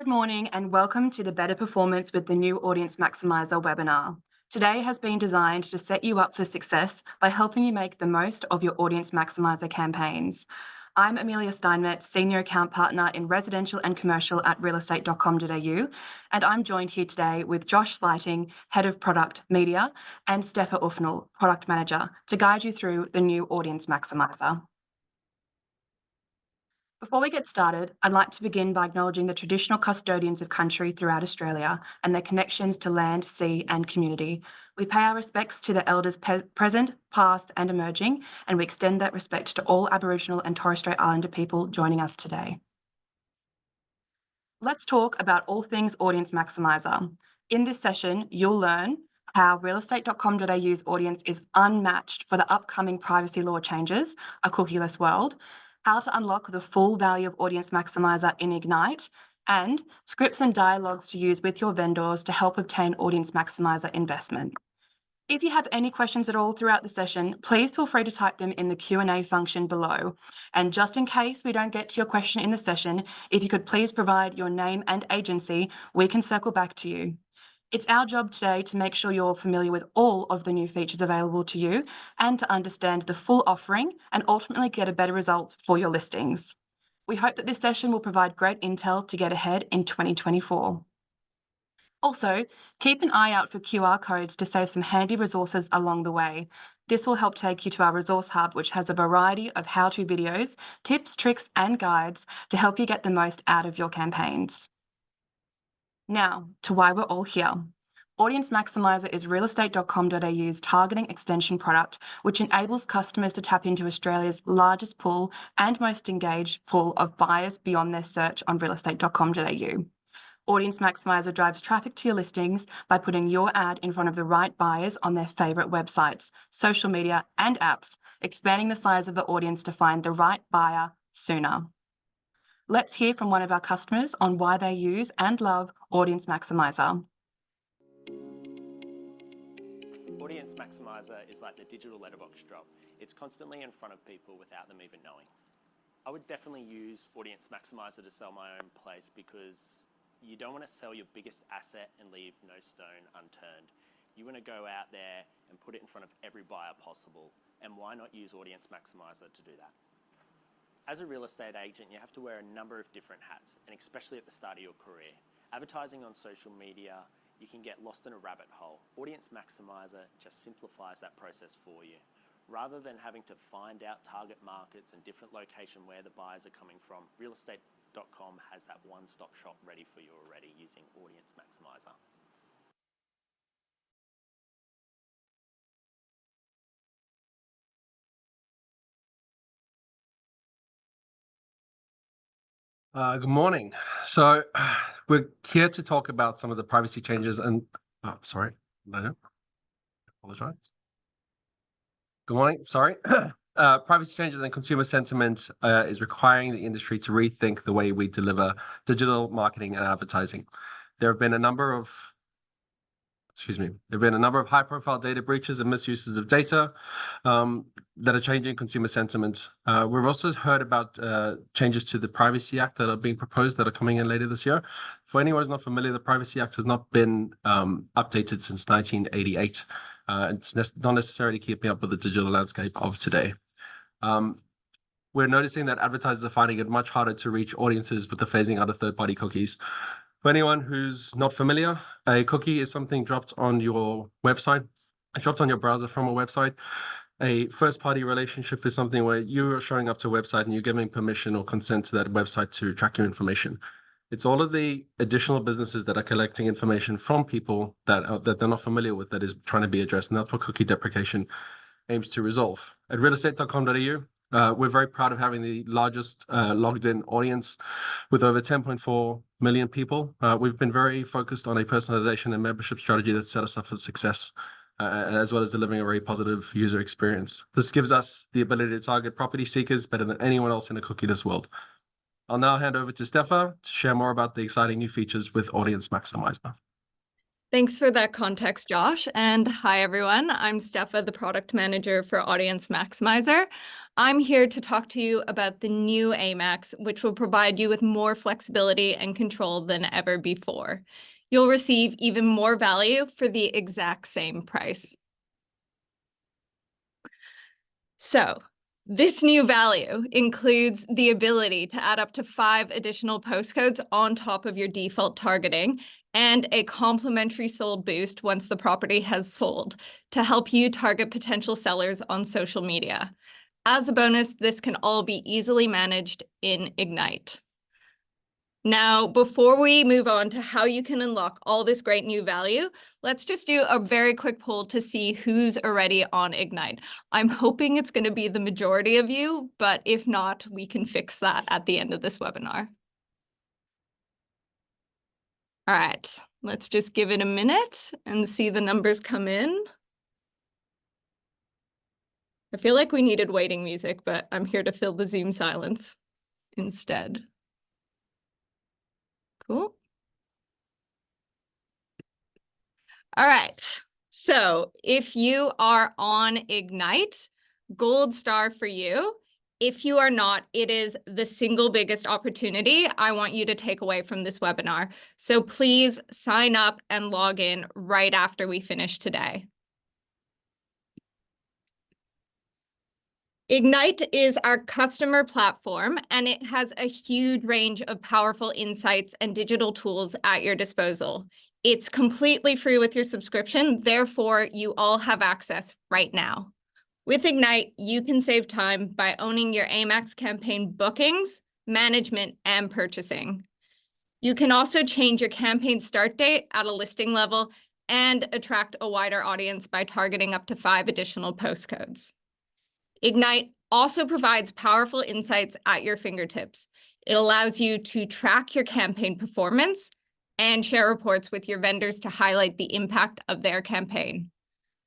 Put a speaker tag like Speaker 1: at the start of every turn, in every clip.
Speaker 1: morning and welcome to the Better Performance with the new Audience Maximiser webinar. Today has been designed to set you up for success by helping you make the most of your Audience Maximiser campaigns. I'm Amelia Steinmetz, Senior Account Partner in Residential and Commercial at realestate.com.au, and I'm joined here today with Josh Slighting, Head of Product Media, and Steffa Uffnell, Product Manager, to guide you through the new Audience Maximiser. Before we get started, I'd like to begin by acknowledging the traditional custodians of country throughout Australia and their connections to land, sea, and community. We pay our respects to the elders present, past, and emerging, and we extend that respect to all Aboriginal and Torres Strait Islander people joining us today. Let's talk about all things Audience Maximiser. In this session, you'll learn how realestate.com.au's audience is unmatched for the upcoming privacy law changes, a cookieless world, how to unlock the full value of Audience Maximiser in Ignite, and scripts and dialogues to use with your vendors to help obtain Audience Maximiser investment. If you have any questions at all throughout the session, please feel free to type them in the Q&A function below. And just in case we don't get to your question in the session, if you could please provide your name and agency, we can circle back to you. It's our job today to make sure you're familiar with all of the new features available to you and to understand the full offering and ultimately get a better result for your listings. We hope that this session will provide great intel to get ahead in 2024. Also, keep an eye out for QR codes to save some handy resources along the way. This will help take you to our resource hub, which has a variety of how-to videos, tips, tricks, and guides to help you get the most out of your campaigns. Now, to why we're all here. Audience Maximiser is realestate.com.au's targeting extension product, which enables customers to tap into Australia's largest pool and most engaged pool of buyers beyond their search on realestate.com.au. Audience Maximiser drives traffic to your listings by putting your ad in front of the right buyers on their favourite websites, social media, and apps, expanding the size of the audience to find the right buyer sooner. Let's hear from one of our customers on why they use and love Audience Maximiser.
Speaker 2: Audience Maximiser is like the digital letterbox drop. It's constantly in front of people without them even knowing. I would definitely use Audience Maximiser to sell my own place because you don't want to sell your biggest asset and leave no stone unturned. You want to go out there and put it in front of every buyer possible. And why not use Audience Maximiser to do that? As a real estate agent, you have to wear a number of different hats, and especially at the start of your career. Advertising on social media, you can get lost in a rabbit hole. Audience Maximiser just simplifies that process for you. Rather than having to find out target markets and different location where the buyers are coming from, realestate.com has that one-stop shop ready for you already using Audience Maximiser.
Speaker 3: Good morning. So we're here to talk about some of the privacy changes and, sorry, no, apologize. Good morning, sorry. Privacy changes and consumer sentiment is requiring the industry to rethink the way we deliver digital marketing and advertising. There have been a number of high-profile data breaches and misuses of data that are changing consumer sentiment. We've also heard about changes to the Privacy Act that are being proposed that are coming in later this year. For anyone who's not familiar, the Privacy Act has not been updated since 1988. It's not necessarily keeping up with the digital landscape of today. We're noticing that advertisers are finding it much harder to reach audiences with the phasing out of third-party cookies. For anyone who's not familiar, a cookie is something dropped on your website, dropped on your browser from a website. A first-party relationship is something where you are showing up to a website and you're giving permission or consent to that website to track your information. It's all of the additional businesses that are collecting information from people that they're not familiar with that is trying to be addressed, and that's what cookie deprecation aims to resolve. At realestate.com.au, we're very proud of having the largest logged-in audience with over 10.4 million people. We've been very focused on a personalization and membership strategy that set us up for success, as well as delivering a very positive user experience. This gives us the ability to target property seekers better than anyone else in a cookieless world. I'll now hand over to Steffa to share more about the exciting new features with Audience Maximiser.
Speaker 4: Thanks for that context, Josh. And hi, everyone. I'm Stefa, the product manager for Audience Maximiser. I'm here to talk to you about the new AMAX, which will provide you with more flexibility and control than ever before. You'll receive even more value for the exact same price. So, this new value includes the ability to add up to 5 additional postcodes on top of your default targeting and a complimentary sold boost once the property has sold to help you target potential sellers on social media. As a bonus, this can all be easily managed in Ignite. Now, before we move on to how you can unlock all this great new value, let's just do a very quick poll to see who's already on Ignite. I'm hoping it's going to be the majority of you, but if not, we can fix that at the end of this webinar. All right, let's just give it a minute and see the numbers come in. I feel like we needed waiting music, but I'm here to fill the Zoom silence instead. Cool. All right, so if you are on Ignite, gold star for you. If you are not, it is the single biggest opportunity I want you to take away from this webinar. So please sign up and log in right after we finish today. Ignite is our customer platform, and it has a huge range of powerful insights and digital tools at your disposal. It's completely free with your subscription, therefore you all have access right now. With Ignite, you can save time by owning your AMAX campaign bookings, management, and purchasing. You can also change your campaign start date at a listing level and attract a wider audience by targeting up to 5 additional postcodes. Ignite also provides powerful insights at your fingertips. It allows you to track your campaign performance and share reports with your vendors to highlight the impact of their campaign.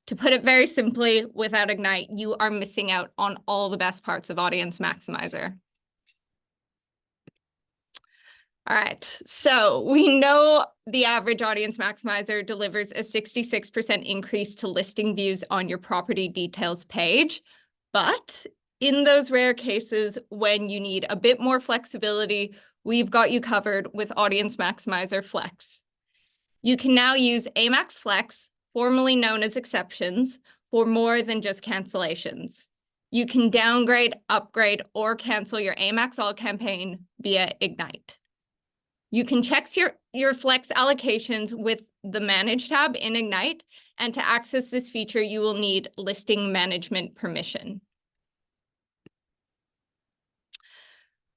Speaker 4: To put it very simply, without Ignite, you are missing out on all the best parts of Audience Maximiser. All right, so we know the average Audience Maximiser delivers a 66% increase to listing views on your property details page. But in those rare cases when you need a bit more flexibility, we've got you covered with Audience Maximiser Flex. You can now use AMAX Flex, formerly known as exceptions, for more than just cancellations. You can downgrade, upgrade, or cancel your AMAX All campaign via Ignite. You can check your Flex allocations with the Manage tab in Ignite, and to access this feature, you will need listing management permission.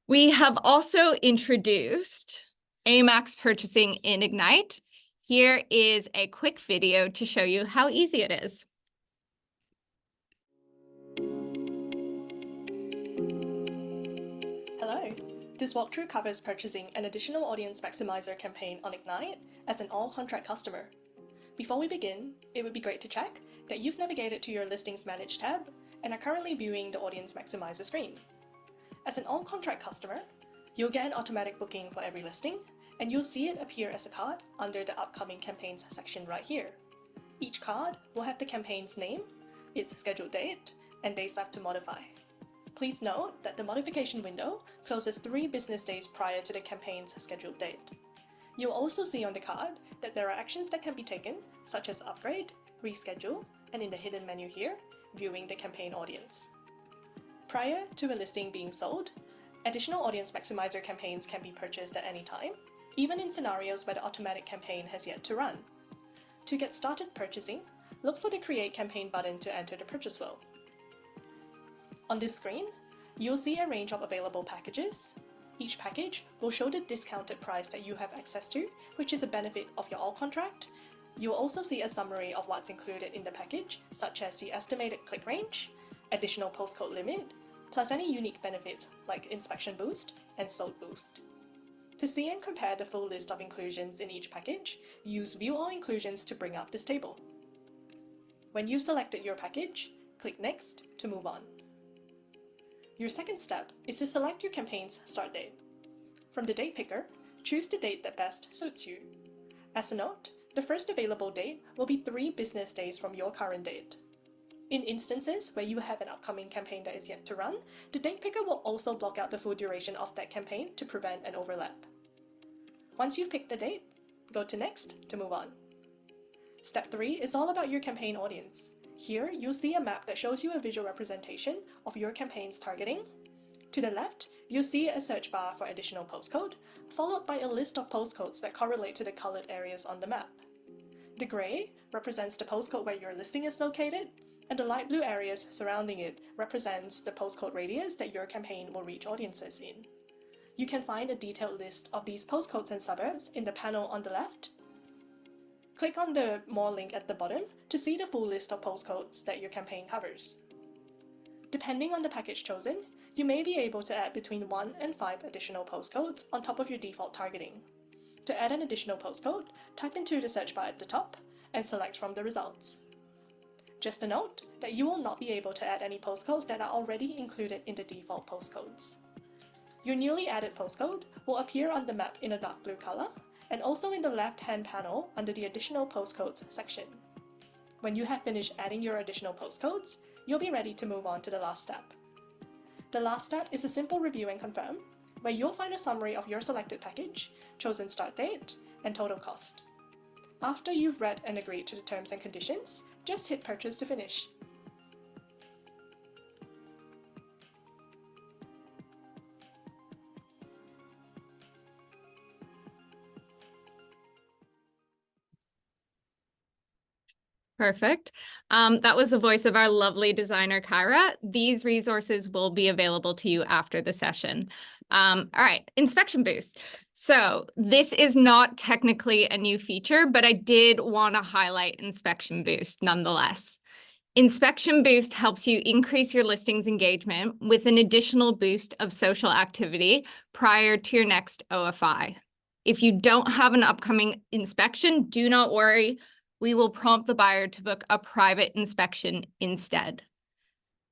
Speaker 4: We have also introduced AMAX purchasing in Ignite. Here is a quick video to show you how easy it is.
Speaker 5: Hello. This walkthrough covers purchasing an additional Audience Maximiser campaign on Ignite as an all-contract customer. Before we begin, it would be great to check that you've navigated to your Listings Manage tab and are currently viewing the Audience Maximiser screen. As an all-contract customer, you'll get an automatic booking for every listing, and you'll see it appear as a card under the Upcoming Campaigns section right here. Each card will have the campaign's name, its scheduled date, and days left to modify. Please note that the modification window closes 3 business days prior to the campaign's scheduled date. You'll also see on the card that there are actions that can be taken, such as upgrade, reschedule, and in the hidden menu here, viewing the campaign audience. Prior to a listing being sold, additional Audience Maximiser campaigns can be purchased at any time, even in scenarios where the automatic campaign has yet to run. To get started purchasing, look for the Create Campaign button to enter the purchase flow. On this screen, you'll see a range of available packages. Each package will show the discounted price that you have access to, which is a benefit of your all contract. You'll also see a summary of what's included in the package, such as the estimated click range, additional postcode limit, plus any unique benefits like inspection boost and sold boost. To see and compare the full list of inclusions in each package, use View All Inclusions to bring up this table. When you've selected your package, click Next to move on. Your second step is to select your campaign's start date. From the date picker, choose the date that best suits you. As a note, The first available date will be 3 business days from your current date. In instances where you have an upcoming campaign that is yet to run, the date picker will also block out the full duration of that campaign to prevent an overlap. Once you've picked the date, go to Next to move on. Step 3 is all about your campaign audience. Here, you'll see a map that shows you a visual representation of your campaign's targeting. To the left, you'll see a search bar for additional postcode, followed by a list of postcodes that correlate to the colored areas on the map. The gray represents the postcode where your listing is located, and the light blue areas surrounding it represents the postcode radius that your campaign will reach audiences in. You can find a detailed list of these postcodes and suburbs in the panel on the left. Click on the More link at the bottom to see the full list of postcodes that your campaign covers. Depending on the package chosen, you may be able to add between 1 and 5 additional postcodes on top of your default targeting. To add an additional postcode, type into the search bar at the top and select from the results. Just a note that you will not be able to add any postcodes that are already included in the default postcodes. Your newly added postcode will appear on the map in a dark blue color and also in the left-hand panel under the Additional Postcodes section. When you have finished adding your additional postcodes, you'll be ready to move on to the last step. The last step is a simple review and confirm, where you'll find a summary of your selected package, chosen start date, and total cost. After you've read and agreed to the terms and conditions, just hit purchase to finish.
Speaker 4: Perfect. That was the voice of our lovely designer, Kyra. These resources will be available to you after the session. All right, Inspection Boost. So this is not technically a new feature, but I did want to highlight Inspection Boost nonetheless. Inspection Boost helps you increase your listings engagement with an additional boost of social activity prior to your next OFI. If you don't have an upcoming inspection, do not worry. We will prompt the buyer to book a private inspection instead.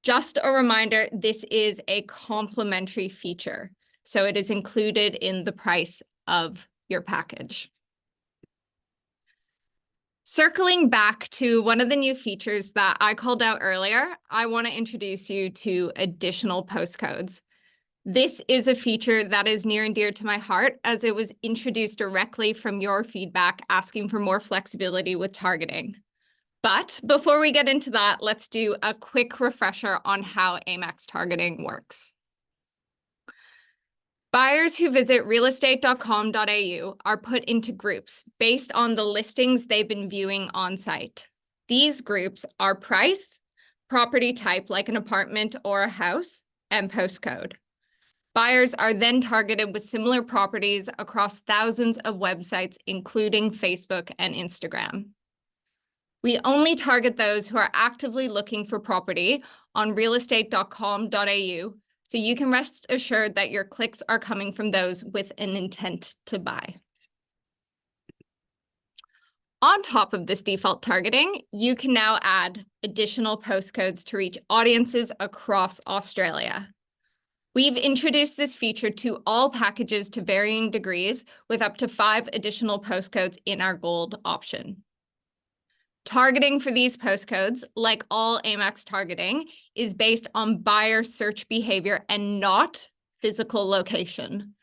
Speaker 4: Just a reminder, this is a complimentary feature, so it is included in the price of your package. Circling back to one of the new features that I called out earlier, I want to introduce you to additional postcodes. This is a feature that is near and dear to my heart as it was introduced directly from your feedback asking for more flexibility with targeting. But before we get into that, let's do a quick refresher on how Amex targeting works. Buyers who visit realestate.com.au are put into groups based on the listings they've been viewing on site. These groups are price, property type like an apartment or a house, and postcode. Buyers are then targeted with similar properties across thousands of websites, including Facebook and Instagram. We only target those who are actively looking for property on realestate.com.au, so you can rest assured that your clicks are coming from those with an intent to buy. On top of this default targeting, you can now add additional postcodes to reach audiences across Australia. We've introduced this feature to all packages to varying degrees with up to 5 additional postcodes in our gold option. Targeting for these postcodes, like all Amex targeting, is based on buyer search behavior and not physical location.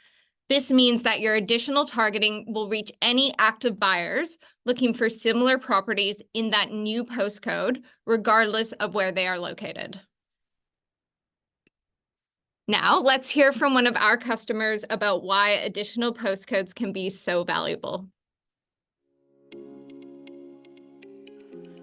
Speaker 4: This means that your additional targeting will reach any active buyers looking for similar properties in that new postcode, regardless of where they are located. Now, let's hear from one of our customers about why additional postcodes can be so valuable.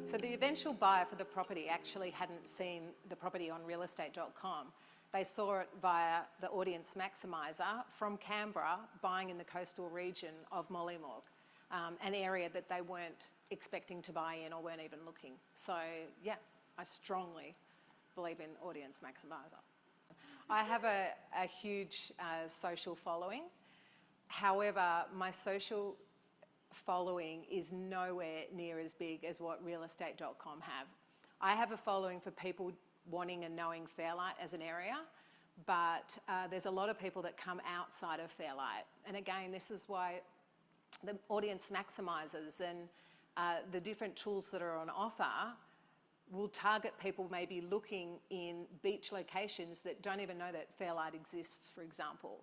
Speaker 6: So the eventual buyer for the property actually hadn't seen the property on realestate.com. They saw it via the Audience Maximiser from Canberra, buying in the coastal region of Mollymook, an area that they weren't expecting to buy in or weren't even looking. So yeah, I strongly believe in Audience Maximiser. I have a huge social following. However, my social following is nowhere near as big as what realestate.com have. I have a following for people wanting and knowing Fairlight as an area, but there's a lot of people that come outside of Fairlight. And again, this is why the Audience Maximisers the different tools that are on offer will target people maybe looking in beach locations that don't even know that Fairlight exists, for example.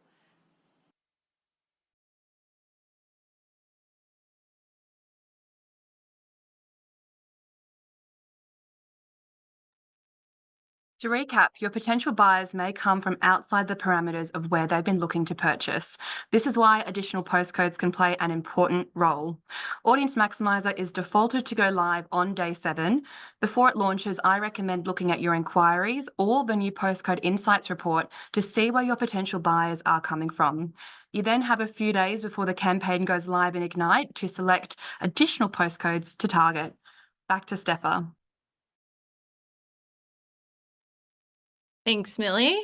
Speaker 1: To recap, your potential buyers may come from outside the parameters of where they've been looking to purchase. This is why additional postcodes can play an important role. Audience Maximiser is defaulted to go live on day 7. Before it launches, I recommend looking at your inquiries or the new postcode insights report to see where your potential buyers are coming from. You then have a few days before the campaign goes live in Ignite to select additional postcodes to target. Back to Steffa.
Speaker 4: Thanks, Millie.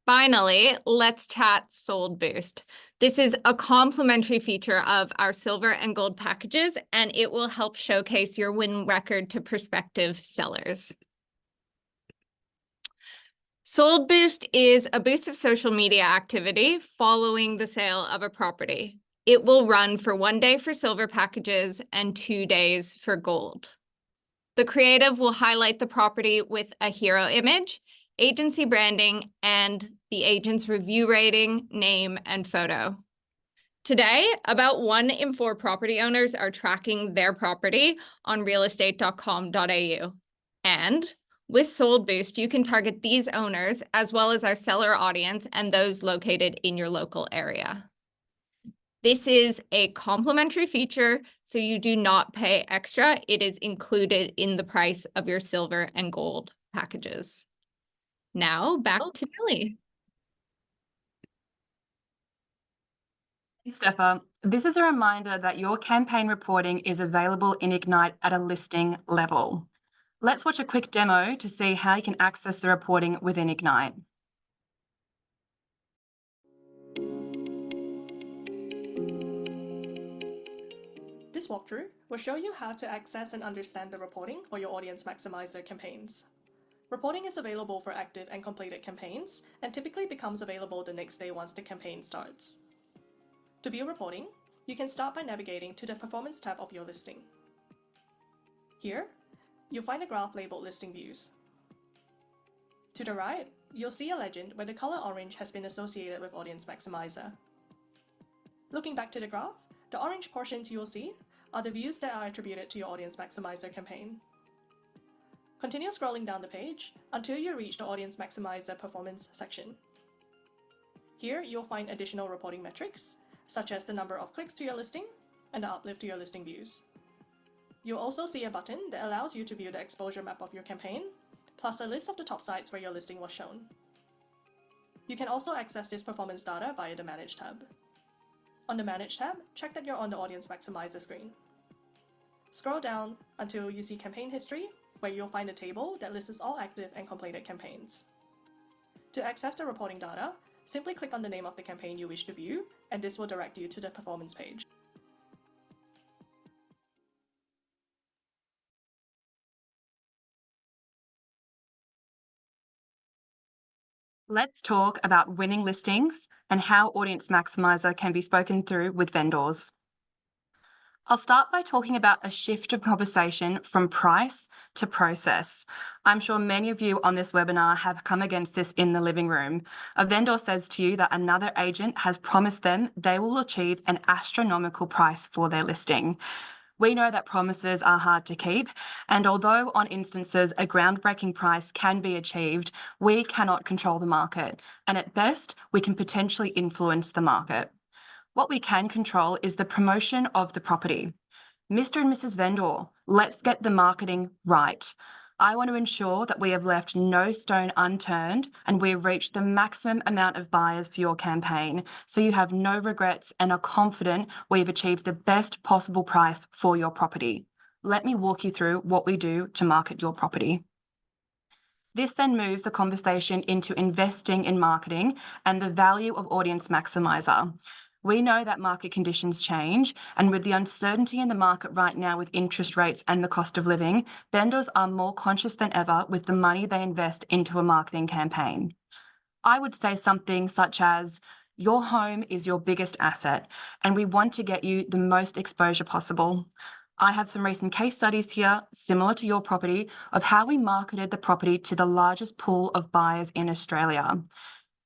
Speaker 4: Finally, let's chat Sold Boost. This is a complimentary feature of our silver and gold packages, and it will help showcase your win record to prospective sellers. Sold Boost is a boost of social media activity following the sale of a property. It will run for 1 day for silver packages and 2 days for gold. The creative will highlight the property with a hero image, agency branding, and the agent's review rating, name, and photo. Today, about 1 in 4 property owners are tracking their property on realestate.com.au. And with Sold Boost, you can target these owners as well as our seller audience and those located in your local area. This is a complimentary feature, so you do not pay extra. It is included in the price of your silver and gold packages. Now back to Millie.
Speaker 1: Steffa, this is a reminder that your campaign reporting is available in Ignite at a listing level. Let's watch a quick demo to see how you can access the reporting within Ignite.
Speaker 5: This walkthrough will show you how to access and understand the reporting for your Audience Maximiser campaigns. Reporting is available for active and completed campaigns and typically becomes available the next day once the campaign starts. To view reporting, you can start by navigating to the Performance tab of your listing. Here, you'll find a graph labeled Listing Views. To the right, you'll see a legend where the color orange has been associated with Audience Maximiser. Looking back to the graph, the orange portions you will see are the views that are attributed to your Audience Maximiser campaign. Continue scrolling down the page until you reach the Audience Maximiser Performance section. Here, you'll find additional reporting metrics, such as the number of clicks to your listing and the uplift to your listing views. You'll also see a button that allows you to view the exposure map of your campaign, plus a list of the top sites where your listing was shown. You can also access this performance data via the Manage tab. On the Manage tab, check that you're on the Audience Maximiser screen. Scroll down until you see Campaign History, where you'll find a table that lists all active and completed campaigns. To access the reporting data, simply click on the name of the campaign you wish to view, and this will direct you to the performance page.
Speaker 1: Let's talk about winning listings and how Audience Maximiser can be spoken through with vendors. I'll start by talking about a shift of conversation from price to process. I'm sure many of you on this webinar have come against this in the living room. A vendor says to you that another agent has promised them they will achieve an astronomical price for their listing. We know that promises are hard to keep, and although on instances a groundbreaking price can be achieved, we cannot control the market, and at best, we can potentially influence the market. What we can control is the promotion of the property. Mr. and Mrs. Vendor, let's get the marketing right. I want to ensure that we have left no stone unturned and we have reached the maximum amount of buyers for your campaign, so you have no regrets and are confident we've achieved the best possible price for your property. Let me walk you through what we do to market your property. This then moves the conversation into investing in marketing and the value of Audience Maximiser. We know that market conditions change, and with the uncertainty in the market right now with interest rates and the cost of living, vendors are more conscious than ever with the money they invest into a marketing campaign. I would say something such as, your home is your biggest asset, and we want to get you the most exposure possible. I have some recent case studies here, similar to your property, of how we marketed the property to the largest pool of buyers in Australia.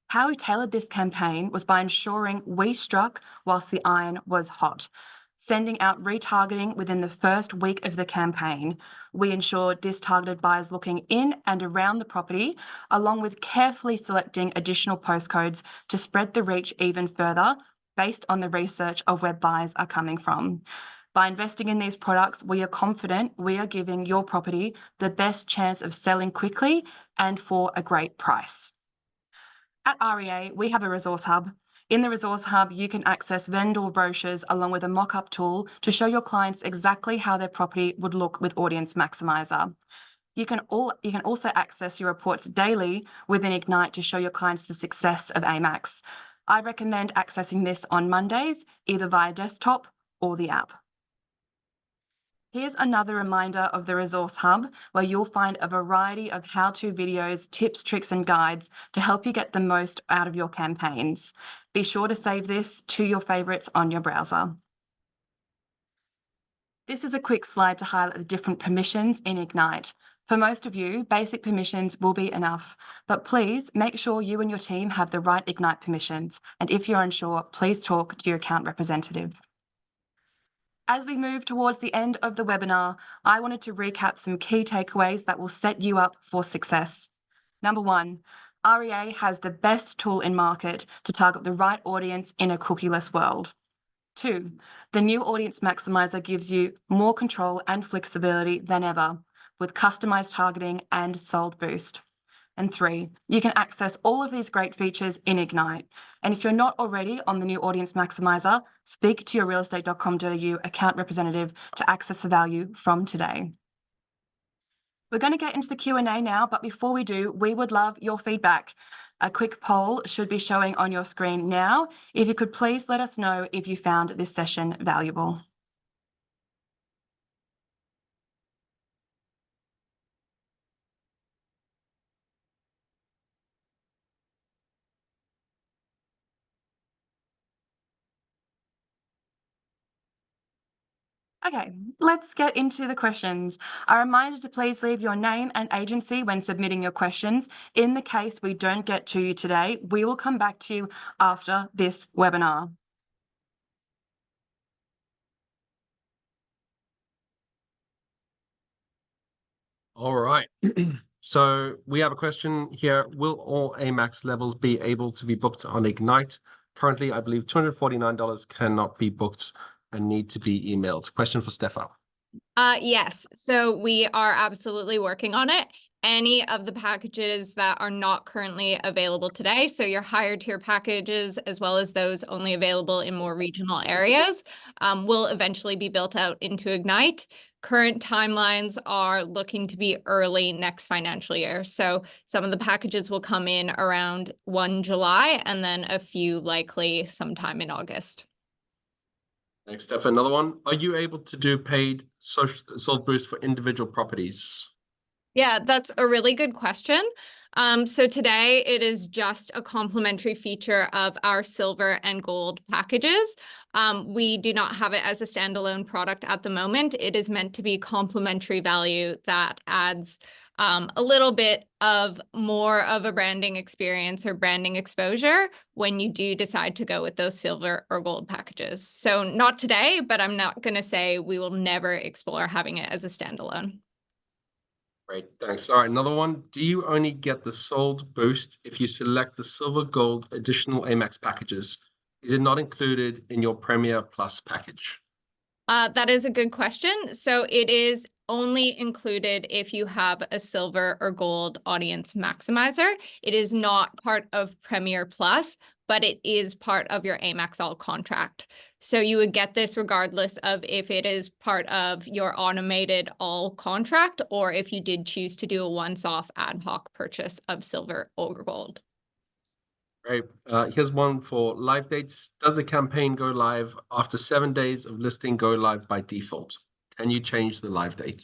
Speaker 1: How we tailored this campaign was by ensuring we struck whilst the iron was hot, sending out retargeting within the first week of the campaign. We ensured this targeted buyers looking in and around the property, along with carefully selecting additional postcodes to spread the reach even further based on the research of where buyers are coming from. By investing in these products, we are confident we are giving your property the best chance of selling quickly and for a great price. At REA, we have a resource hub. In the resource hub, you can access vendor brochures along with a mock-up tool to show your clients exactly how their property would look with Audience Maximiser. You can also access your reports daily within Ignite to show your clients the success of AMAX. I recommend accessing this on Mondays, either via desktop or the app. Here's another reminder of the Resource Hub, where you'll find a variety of how-to videos, tips, tricks, and guides to help you get the most out of your campaigns. Be sure to save this to your favorites on your browser. This is a quick slide to highlight the different permissions in Ignite. For most of you, basic permissions will be enough, but please make sure you and your team have the right Ignite permissions. And if you're unsure, please talk to your account representative. As we move towards the end of the webinar, I wanted to recap some key takeaways that will set you up for success. Number one, REA has the best tool in market to target the right audience in a cookieless world. Two, the new Audience Maximiser gives you more control and flexibility than ever with customized targeting and sold boost. And three, you can access all of these great features in Ignite. And if you're not already on the new Audience Maximiser, speak to your realestate.com.au account representative to access the value from today. We're going to get into the Q&A now, but before we do, we would love your feedback. A quick poll should be showing on your screen now. If you could please let us know if you found this session valuable. Okay, let's get into the questions. A reminder to please leave your name and agency when submitting your questions. In the case we don't get to you today, we will come back to you after this webinar.
Speaker 3: All right. So we have a question here. Will all AMAX levels be able to be booked on Ignite? Currently, I believe $249 cannot be booked and need to be emailed. Question for Stefan.
Speaker 4: Yes, so we are absolutely working on it. Any of the packages that are not currently available today, so your higher tier packages, as well as those only available in more regional areas, will eventually be built out into Ignite. Current timelines are looking to be early next financial year. So some of the packages will come in around 1 July and then a few likely sometime in August.
Speaker 3: Thanks, Stefan. Another one. Are you able to do paid sold boost for individual properties?
Speaker 4: Yeah, that's a really good question. So today it is just a complimentary feature of our silver and gold packages. We do not have it as a standalone product at the moment. It is meant to be complimentary value that adds a little bit of more of a branding experience or branding exposure when you do decide to go with those silver or gold packages. So not today, but I'm not going to say we will never explore having it as a standalone.
Speaker 3: Great, thanks. All right, another one. Do you only get the sold boost if you select the silver gold additional AMAX packages? Is it not included in your Premier Plus package?
Speaker 4: That is a good question. So it is only included if you have a silver or gold Audience Maximiser. It is not part of Premier Plus, but it is part of your AMAX All contract. So you would get this regardless of if it is part of your automated all contract or if you did choose to do a once-off ad hoc purchase of silver or gold.
Speaker 3: Great. Here's one for live dates. Does the campaign go live after 7 days of listing go live by default? Can you change the live date?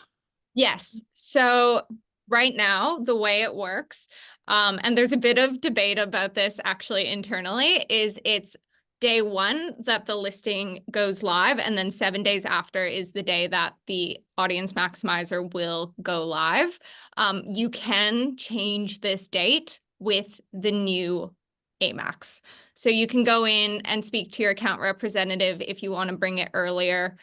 Speaker 4: Yes. So right now, the way it works, and there's a bit of debate about this actually internally, is it's day one that the listing goes live, and then 7 days after is the day that the Audience Maximizer will go live. You can change this date with the new AMAX. So you can go in and speak to your account representative if you want to bring it earlier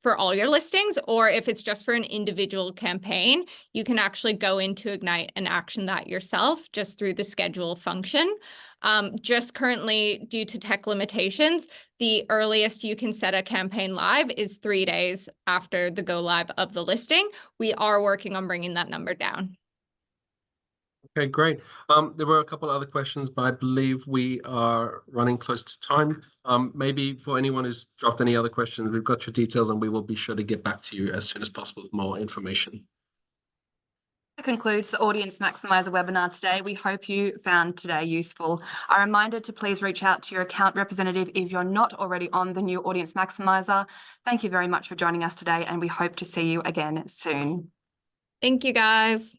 Speaker 4: for all your listings, or if it's just for an individual campaign, you can actually go into Ignite and action that yourself just through the schedule function. Just currently, due to tech limitations, the earliest you can set a campaign live is 3 days after the go live of the listing. We are working on bringing that number down.
Speaker 3: Okay, great. There were a couple other questions, but I believe we are running close to time. Maybe for anyone who's dropped any other questions, we've got your details and we will be sure to get back to you as soon as possible with more information.
Speaker 1: That concludes the Audience Maximiser webinar today. We hope you found today useful. A reminder to please reach out to your account representative if you're not already on the new Audience Maximiser. Thank you very much for joining us today, and we hope to see you again soon.
Speaker 4: Thank you, guys.